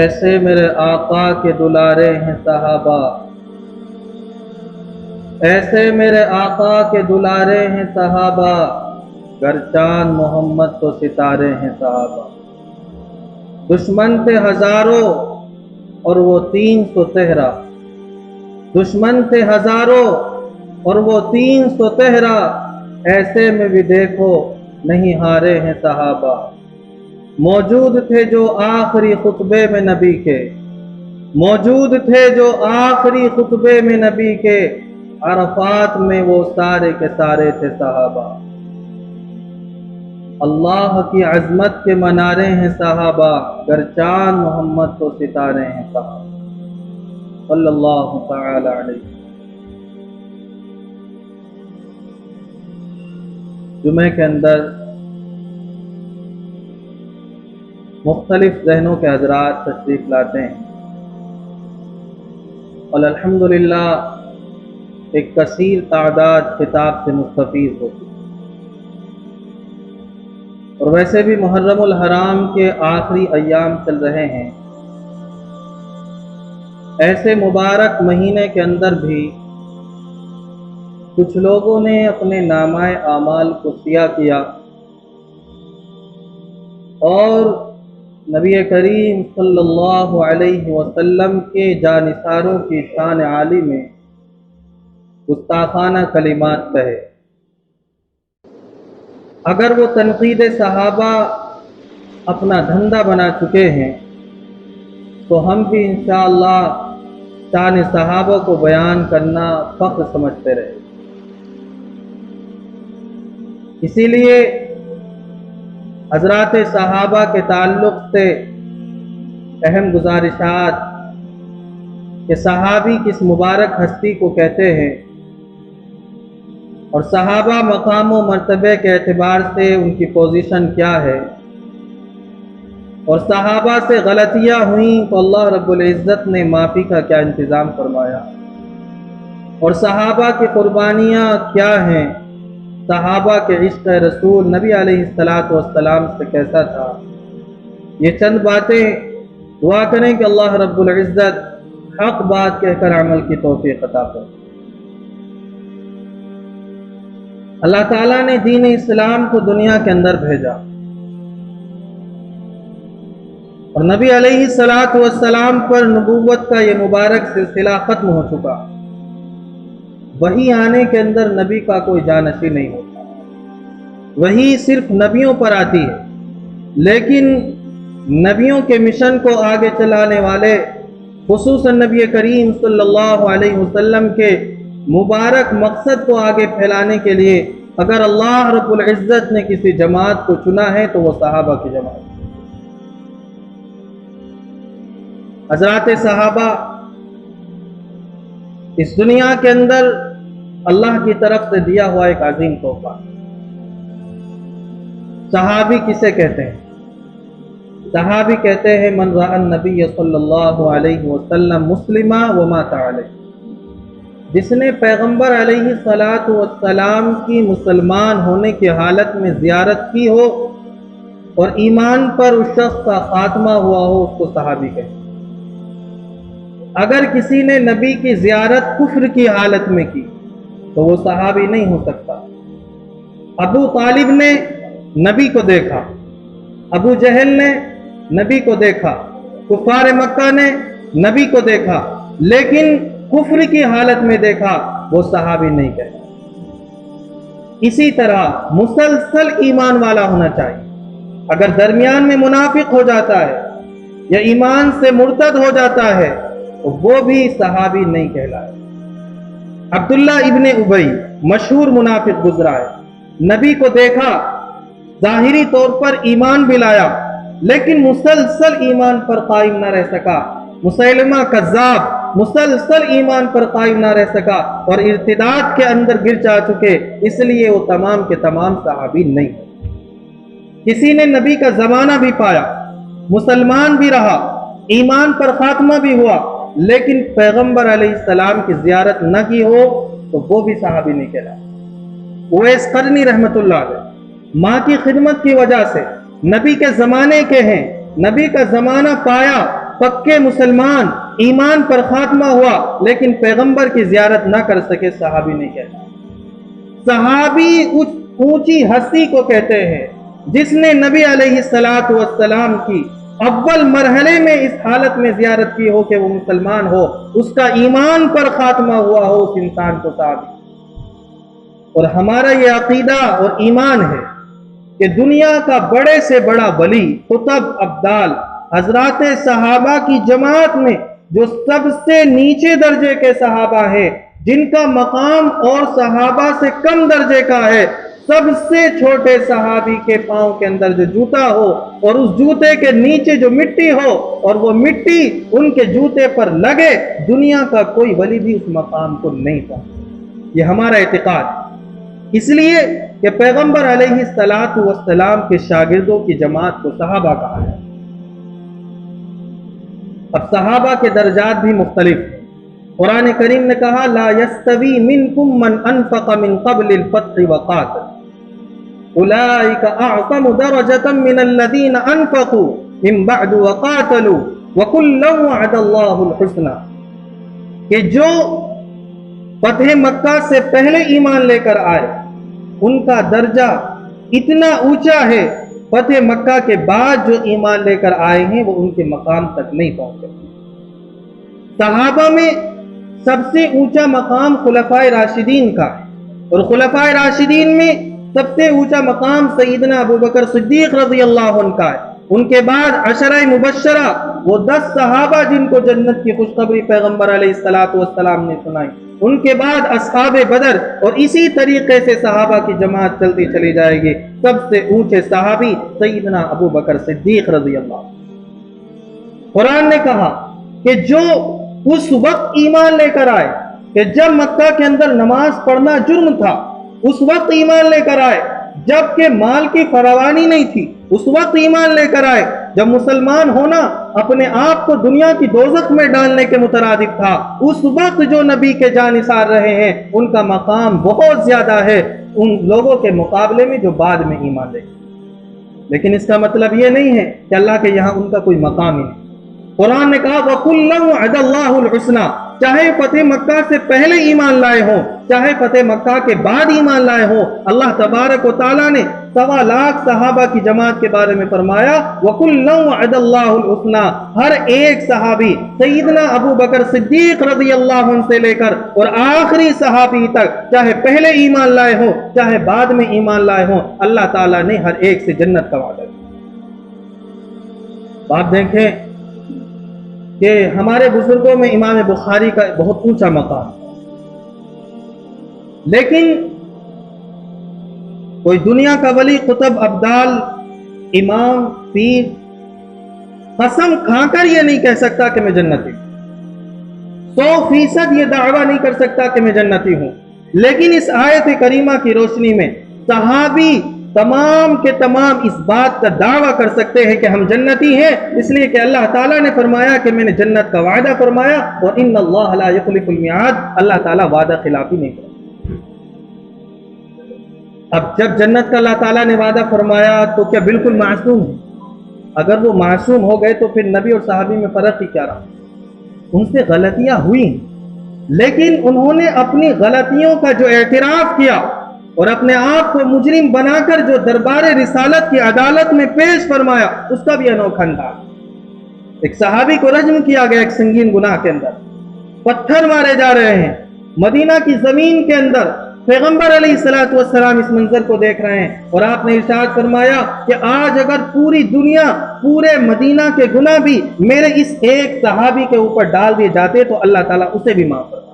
ایسے میرے آقا کے دلارے ہیں صحابہ، ایسے میرے آقا کے دلارے ہیں صحابہ، گر چاند محمد تو ستارے ہیں صحابہ۔ دشمن تھے ہزاروں اور وہ 313، دشمن تھے ہزاروں اور وہ 313، ایسے میں بھی دیکھو نہیں ہارے ہیں صحابہ۔ موجود تھے جو آخری خطبے میں نبی کے، موجود تھے جو آخری خطبے میں نبی کے، عرفات میں وہ سارے کے سارے تھے صحابہ۔ اللہ کی عظمت کے منارے ہیں صحابہ، گر چاند محمد تو ستارے ہیں صحابہ۔ صلی اللہ تعالی علیہ۔ جمعے کے اندر مختلف ذہنوں کے حضرات تشریف لاتے ہیں اور الحمدللہ ایک کثیر تعداد کتاب سے مستفید ہوتی ہے۔ اور ویسے بھی محرم الحرام کے آخری ایام چل رہے ہیں، ایسے مبارک مہینے کے اندر بھی کچھ لوگوں نے اپنے نامہ اعمال کو سیاہ کیا اور نبی کریم صلی اللہ علیہ وسلم کے جانثاروں کی شان عالی میں گستاخانہ کلمات کہے۔ اگر وہ تنقید صحابہ اپنا دھندا بنا چکے ہیں تو ہم بھی انشاءاللہ شان صحابہ کو بیان کرنا فخر سمجھتے رہے۔ اسی لیے حضرات صحابہ کے تعلق سے اہم گزارشات کہ صحابی کس مبارک ہستی کو کہتے ہیں اور صحابہ مقام و مرتبے کے اعتبار سے ان کی پوزیشن کیا ہے، اور صحابہ سے غلطیاں ہوئیں تو اللہ رب العزت نے معافی کا کیا انتظام فرمایا، اور صحابہ کی قربانیاں کیا ہیں، صحابہ کے عشق رسول نبی علیہ السلام سے کیسا تھا، یہ چند باتیں دعا کریں کہ اللہ رب العزت حق بات کہہ کر عمل کی توفیق عطا فرمائے۔ اللہ تعالیٰ نے دین اسلام کو دنیا کے اندر بھیجا اور نبی علیہ السلام پر نبوت کا یہ مبارک سلسلہ ختم ہو چکا۔ وحی آنے کے اندر نبی کا کوئی جانشی نہیں ہوتا، وحی صرف نبیوں پر آتی ہے، لیکن نبیوں کے مشن کو آگے چلانے والے خصوصاً نبی کریم صلی اللہ علیہ وسلم کے مبارک مقصد کو آگے پھیلانے کے لیے اگر اللہ رب العزت نے کسی جماعت کو چنا ہے تو وہ صحابہ کی جماعت۔ حضرات صحابہ اس دنیا کے اندر اللہ کی طرف سے دیا ہوا ایک عظیم تحفہ۔ صحابی کسے کہتے ہیں؟ صحابی کہتے ہیں من رأى النبی صلی اللہ علیہ وسلم مسلما ومات علیہ، جس نے پیغمبر علیہ السلام کی مسلمان ہونے کی حالت میں زیارت کی ہو اور ایمان پر اس شخص کا خاتمہ ہوا ہو، اس کو صحابی کہتے ہیں۔ اگر کسی نے نبی کی زیارت کفر کی حالت میں کی تو وہ صحابی نہیں ہو سکتا۔ ابو طالب نے نبی کو دیکھا، ابو جہل نے نبی کو دیکھا، کفار مکہ نے نبی کو دیکھا، لیکن کفر کی حالت میں دیکھا، وہ صحابی نہیں کہتا۔ اسی طرح مسلسل ایمان والا ہونا چاہیے۔ اگر درمیان میں منافق ہو جاتا ہے یا ایمان سے مرتد ہو جاتا ہے تو وہ بھی صحابی نہیں کہلائے۔ عبداللہ ابن ابی مشہور منافق گزرا ہے، نبی کو دیکھا، ظاہری طور پر ایمان بھی لایا لیکن مسلسل ایمان پر قائم نہ رہ سکا۔ مسیلمہ کذاب مسلسل ایمان پر قائم نہ رہ سکا اور ارتداد کے اندر گر جا چکے، اس لیے وہ تمام کے تمام صحابی نہیں۔ کسی نے نبی کا زمانہ بھی پایا، مسلمان بھی رہا، ایمان پر خاتمہ بھی ہوا، لیکن پیغمبر علیہ السلام کی زیارت نہ کی ہو تو وہ بھی صحابی نہیں کہلاتا۔ اویس قرنی رحمت اللہ علیہ ماں کی خدمت کی وجہ سے نبی کے زمانے کے ہیں، نبی کا زمانہ پایا پکے مسلمان ایمان پر خاتمہ ہوا لیکن پیغمبر کی زیارت نہ کر سکے، صحابی نہیں کہتے۔ صحابی اونچی ہستی کو کہتے ہیں جس نے نبی علیہ السلام کی اول مرحلے میں اس حالت میں زیارت کی ہو کہ وہ مسلمان ہو، اس کا ایمان پر خاتمہ ہوا ہو، اس انسان کو صحابی۔ اور ہمارا یہ عقیدہ اور ایمان ہے کہ دنیا کا بڑے سے بڑا ولی، قطب، ابدال، حضرات صحابہ کی جماعت میں جو سب سے نیچے درجے کے صحابہ ہیں، جن کا مقام اور صحابہ سے کم درجے کا ہے، سب سے چھوٹے صحابی کے پاؤں کے اندر جو جوتا ہو اور اس جوتے کے نیچے جو مٹی ہو اور وہ مٹی ان کے جوتے پر لگے، دنیا کا کوئی ولی بھی اس مقام کو نہیں پہنچا۔ یہ ہمارا اعتقاد ہے، اس لیے کہ پیغمبر علیہ السلام کے شاگردوں کی جماعت کو صحابہ کہا ہے۔ اب صحابہ کے درجات بھی مختلف ہیں۔ قرآن کریم نے کہا لا یستوی منکم من انفق من قبل الفتح وقاتل اولئک اعظم درجۃ من الذین انفقوا من بعد وقاتلوا وکلا وعد اللہ الحسنى، کہ جو فتح مکہ سے پہلے ایمان لے کر آئے ان کا درجہ اتنا اونچا ہے، فتح مکہ کے بعد جو ایمان لے کر آئے ہیں وہ ان کے مقام تک نہیں پہنچے۔ صحابہ میں سب سے اونچا مقام خلفائے راشدین کا ہے، اور خلفائے راشدین میں سب سے اونچا مقام سیدنا ابو بکر صدیق رضی اللہ عنہ کا ہے۔ ان کے بعد عشرہ مبشرہ، وہ 10 صحابہ جن کو جنت کی خوشخبری پیغمبر علیہ السلام نے سنائی، ان کے بعد اصحاب بدر، اور اسی طریقے سے صحابہ کی جماعت چلتی چلی جائے گی۔ سب سے اونچے صحابی سیدنا ابو بکر صدیق رضی اللہ عنہ۔ قرآن نے کہا کہ جو اس وقت ایمان لے کر آئے کہ جب مکہ کے اندر نماز پڑھنا جرم تھا، اس وقت ایمان لے کر آئے جبکہ مال کی فراوانی نہیں تھی، اس وقت ایمان لے کر آئے جب مسلمان ہونا اپنے آپ کو دنیا کی دوزخ میں ڈالنے کے مترادف تھا، اس وقت جو نبی کے جانثار رہے ہیں ان کا مقام بہت زیادہ ہے ان لوگوں کے مقابلے میں جو بعد میں ایمان لے۔ لیکن اس کا مطلب یہ نہیں ہے کہ اللہ کے یہاں ان کا کوئی مقام ہی نہیں۔ قرآن نے کہا وَكُلًّا وَعَدَ اللَّهُ الْحُسْنَى، چاہے فتح مکہ سے پہلے ایمان لائے ہوں چاہے فتح مکہ کے بعد ایمان لائے ہوں، اللہ تبارک و تعالیٰ نے 1.25 لاکھ صحابہ کی جماعت کے بارے میں فرمایا وَكُلًّا وَعَدَ اللَّهُ الْحُسْنَى، ہر ایک صحابی سیدنا ابو بکر صدیق رضی اللہ عنہ سے لے کر اور آخری صحابی تک، چاہے پہلے ایمان لائے ہوں چاہے بعد میں ایمان لائے ہوں، اللہ تعالیٰ نے ہر ایک سے جنت کا وعدہ دیا۔ آپ دیکھیں کہ ہمارے بزرگوں میں امام بخاری کا بہت اونچا مقام، لیکن کوئی دنیا کا ولی، قطب، ابدال، امام، پیر قسم کھا کر یہ نہیں کہہ سکتا کہ میں جنتی ہوں، 100% یہ دعویٰ نہیں کر سکتا کہ میں جنتی ہوں۔ لیکن اس آیت کریمہ کی روشنی میں صحابی تمام کے تمام اس بات کا دعویٰ کر سکتے ہیں کہ ہم جنتی ہیں، اس لیے کہ اللہ تعالیٰ نے فرمایا کہ میں نے جنت کا وعدہ فرمایا، اور ان اللہ لا یخلف المیعاد، اللہ تعالیٰ وعدہ خلافی نہیں کرتا۔ اب جب جنت کا اللہ تعالیٰ نے وعدہ فرمایا تو کیا بالکل معصوم ہے؟ اگر وہ معصوم ہو گئے تو پھر نبی اور صحابی میں فرق ہی کیا رہا؟ ان سے غلطیاں ہوئی، لیکن انہوں نے اپنی غلطیوں کا جو اعتراف کیا اور اپنے آپ کو مجرم بنا کر جو دربار رسالت کی عدالت میں پیش فرمایا، اس کا بھی انوکھا انداز۔ ایک صحابی کو رجم کیا گیا ایک سنگین گناہ کے اندر، پتھر مارے جا رہے ہیں مدینہ کی زمین کے اندر، پیغمبر علیہ السلام اس منظر کو دیکھ رہے ہیں، اور آپ نے ارشاد فرمایا کہ آج اگر پوری دنیا، پورے مدینہ کے گناہ بھی میرے اس ایک صحابی کے اوپر ڈال دیے جاتے تو اللہ تعالیٰ اسے بھی معاف کرتا۔